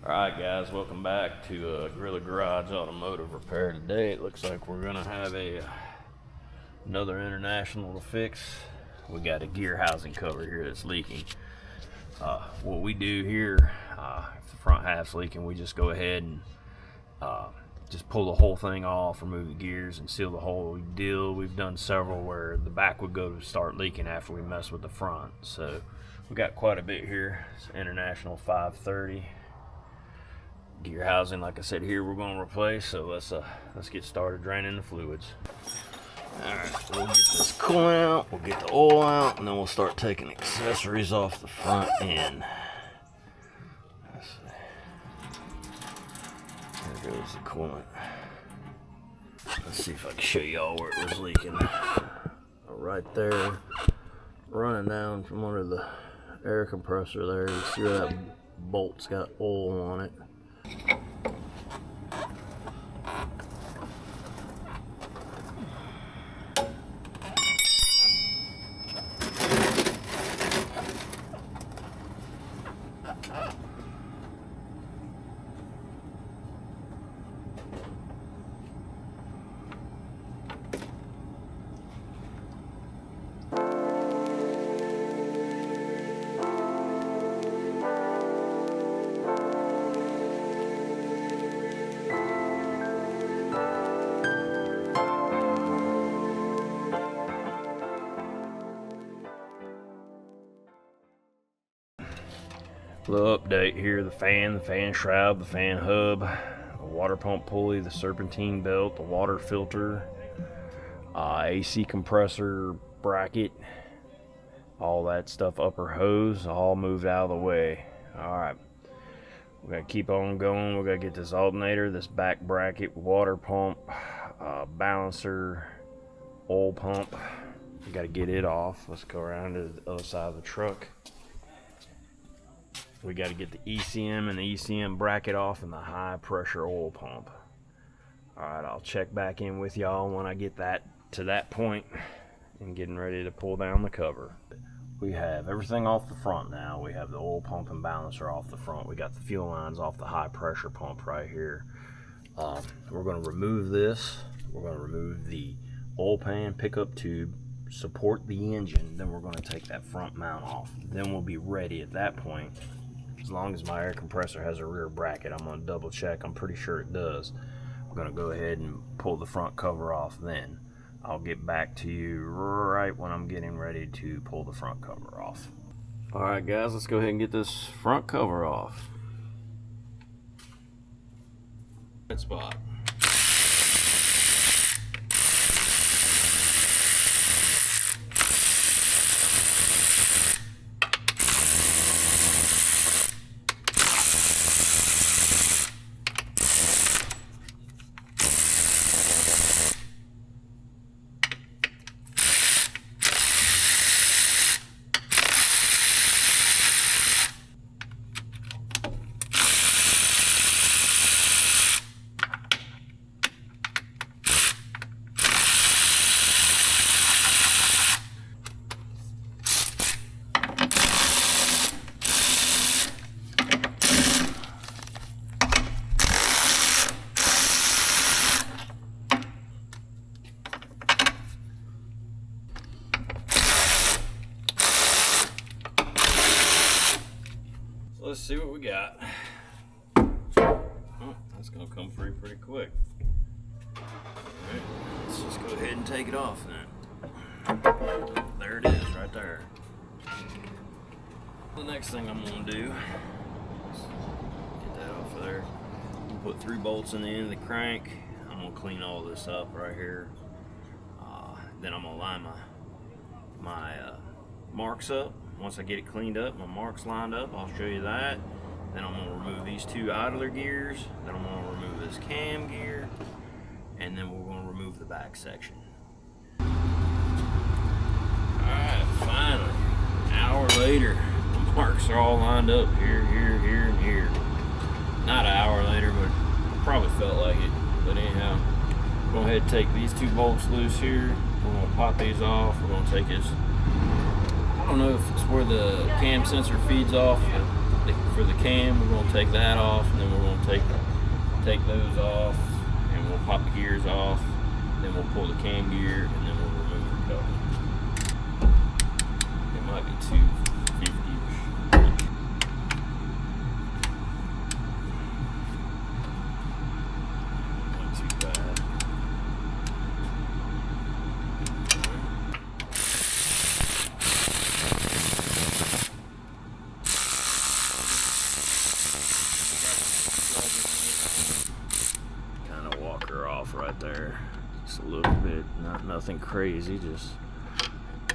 Alright guys, welcome back to Gorilla Garage Automotive Repair. Today it looks like we're gonna have another international to fix. We got a gear housing cover here that's leaking. What we do here, if the front half's leaking, we just go ahead and just pull the whole thing off, remove the gears and seal the whole deal. We've done several where the back would go to start leaking after we mess with the front. So we got quite a bit here. It's International 530 gear housing. Like I said, here we're going to replace. So let's get started draining the fluids. All right, we'll get this coolant out, we'll get the oil out, and then we'll start taking accessories off the front end. Let's see. There goes the coolant. Let's see if I can show y'all where it was leaking. Right there, running down from under the air compressor there. You see where that bolt's got oil on it. Little update here: the fan shroud, the fan hub, the water pump pulley, the serpentine belt, the water filter, AC compressor bracket, all that stuff, upper hose, all moved out of the way. Alright, we gotta keep on going. We gotta get this alternator, this back bracket, water pump, balancer, oil pump. We gotta get it off. Let's go around to the other side of the truck. We got to get the ECM and the ECM bracket off and the high pressure oil pump. Alright, I'll check back in with y'all when I get that to that point and getting ready to pull down the cover. We have everything off the front now. We have the oil pump and balancer off the front. We got the fuel lines off the high pressure pump right here. We're going to remove this. We're going to remove the oil pan pickup tube, support the engine. Then we're going to take that front mount off. Then we'll be ready at that point. As long as my air compressor has a rear bracket, I'm going to double check. I'm pretty sure it does. We're going to go ahead and pull the front cover off then. I'll get back to you right when I'm getting ready to pull the front cover off. Alright guys, let's go ahead and get this front cover off. Good spot. Let's see what we got. Oh, that's gonna come free pretty quick. Alright, let's just go ahead and take it off then. There it is, right there. The next thing I'm gonna do is get that off of there. I'm gonna put 3 bolts in the end of the crank. I'm gonna clean all this up right here. Then I'm gonna line my marks up. Once I get it cleaned up, my marks lined up, I'll show you that. Then I'm gonna remove these 2 idler gears. Then I'm gonna remove this cam gear. And then we're gonna remove the back section. Alright, finally, an hour later, the marks are all lined up here, here, here, and here. Not an hour later, but probably felt like it. But anyhow, go ahead and take these 2 bolts loose here. We're gonna pop these off. We're gonna take this, I don't know if it's where the cam sensor feeds off for for the cam. We're gonna take that off, and then we're gonna take those off, and we'll pop the gears off, and then we'll pull the cam gear, and then we'll remove the cover. It might be 250-ish. Not too bad. Kind of walk her off right there, just a little bit, nothing crazy, just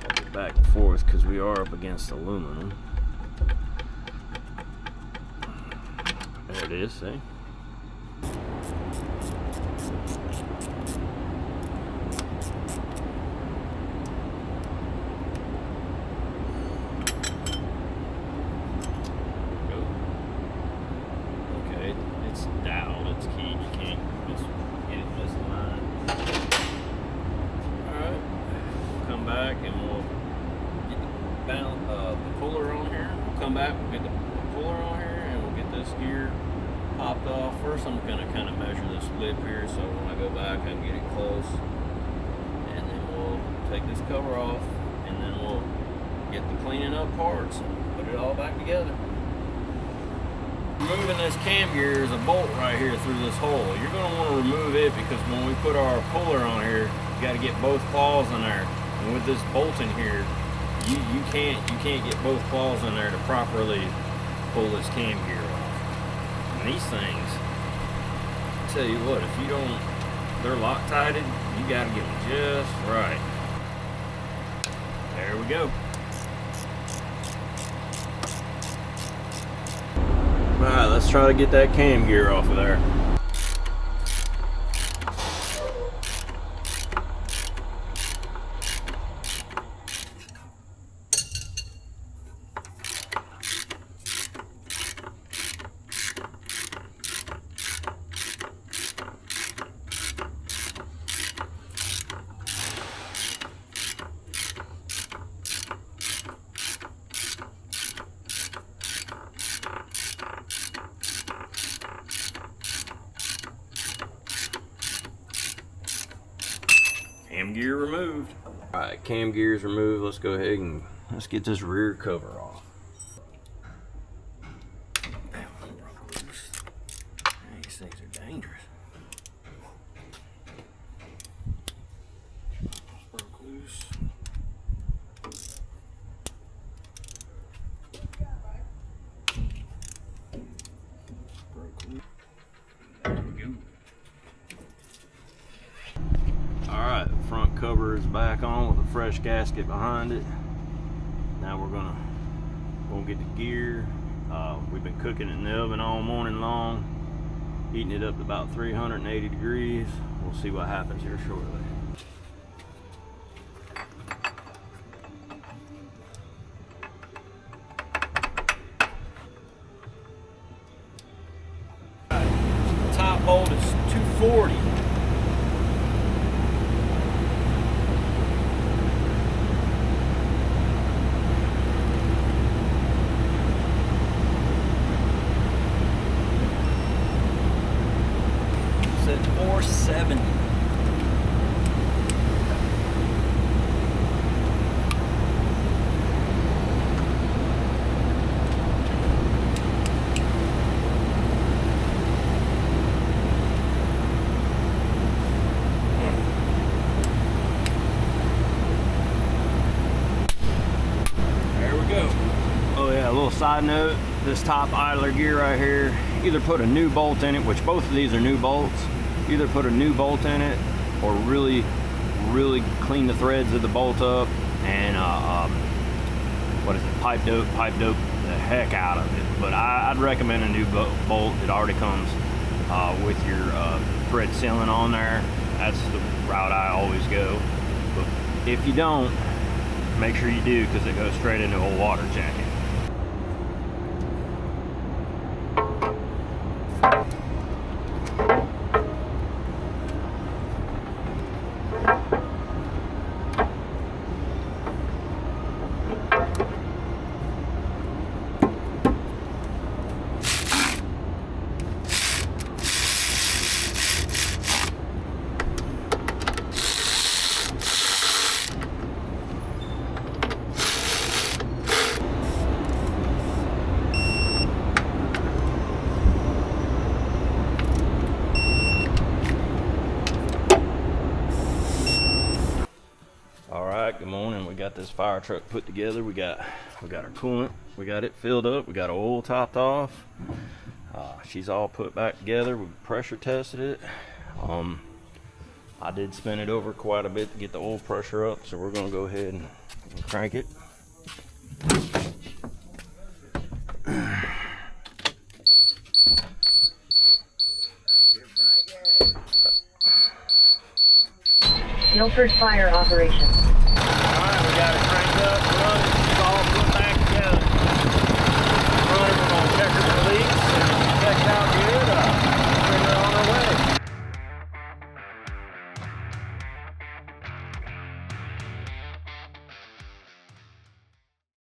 walk it back and forth because we are up against aluminum. There it is, see? Okay, it's dialed, it's keyed, you can't just get it misaligned. Alright, we'll come back and we'll get the puller on here. We'll come back, we'll get the puller on here, and we'll get this gear popped off. First I'm going to kind of measure this lip here, so when I go back I can get it close. And then we'll take this cover off, and then we'll get the cleaning up parts and put it all back together. Removing this cam gear is a bolt right here through this hole. You're going to want to remove it because when we put our puller on here, you got to get both claws in there. And with this bolt in here, you can't get both claws in there to properly pull this cam gear off. And these things, I tell you what, if you don't, they're Loctited, you got to get them just right. There we go. Alright, let's try to get that cam gear off of there. Cam gear removed. Alright, cam gear is removed. Let's go ahead and let's get this rear cover off. These things are dangerous. Broke loose. Broke loose. There we go. Alright, the front cover is back on with a fresh gasket behind it. Now we're gonna get the gear. We've been cooking it in the oven all morning long, heating it up to about 380 degrees. We'll see what happens here shortly. The top bolt is 240. At 470. There we go. Oh yeah, a little side note, this top idler gear right here, either put a new bolt in it, which both of these are new bolts, either put a new bolt in it or really clean the threads of the bolt up and what is it, pipe dope the heck out of it. But I'd recommend a new bolt. It already comes with your thread sealing on there. That's the route I always go. But if you don't, make sure you do, because it goes straight into a water jacket. Good morning. We got this fire truck put together. We got our coolant. We got it filled up. We got our oil topped off. She's all put back together. We pressure tested it. I did spin it over quite a bit to get the oil pressure up, so we're gonna go ahead and crank it. Milford Fire Operations. Alright, we got it cranked up, running.